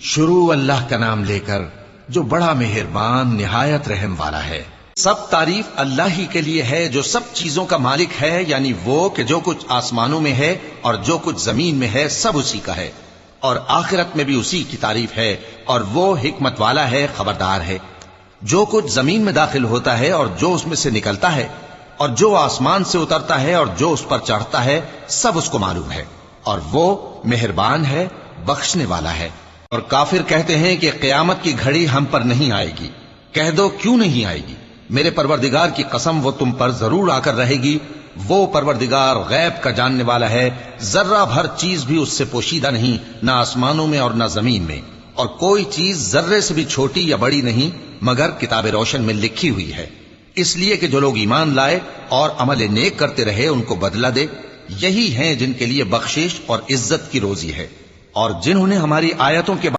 شروع اللہ کا نام لے کر جو بڑا مہربان نہایت رحم والا ہے۔ سب تعریف اللہ ہی کے لیے ہے جو سب چیزوں کا مالک ہے، یعنی وہ کہ جو کچھ آسمانوں میں ہے اور جو کچھ زمین میں ہے سب اسی کا ہے، اور آخرت میں بھی اسی کی تعریف ہے، اور وہ حکمت والا ہے، خبردار ہے۔ جو کچھ زمین میں داخل ہوتا ہے اور جو اس میں سے نکلتا ہے اور جو آسمان سے اترتا ہے اور جو اس پر چڑھتا ہے سب اس کو معلوم ہے، اور وہ مہربان ہے، بخشنے والا ہے۔ اور کافر کہتے ہیں کہ قیامت کی گھڑی ہم پر نہیں آئے گی۔ کہہ دو کیوں نہیں آئے گی؟ میرے پروردگار کی قسم وہ تم پر ضرور آ کر رہے گی۔ وہ پروردگار غیب کا جاننے والا ہے، ذرہ بھر چیز بھی اس سے پوشیدہ نہیں، نہ آسمانوں میں اور نہ زمین میں، اور کوئی چیز ذرے سے بھی چھوٹی یا بڑی نہیں مگر کتاب روشن میں لکھی ہوئی ہے، اس لیے کہ جو لوگ ایمان لائے اور عمل نیک کرتے رہے ان کو بدلہ دے۔ یہی ہیں جن کے لیے بخشش اور عزت کی روزی ہے، اور جنہوں نے ہماری آیتوں کے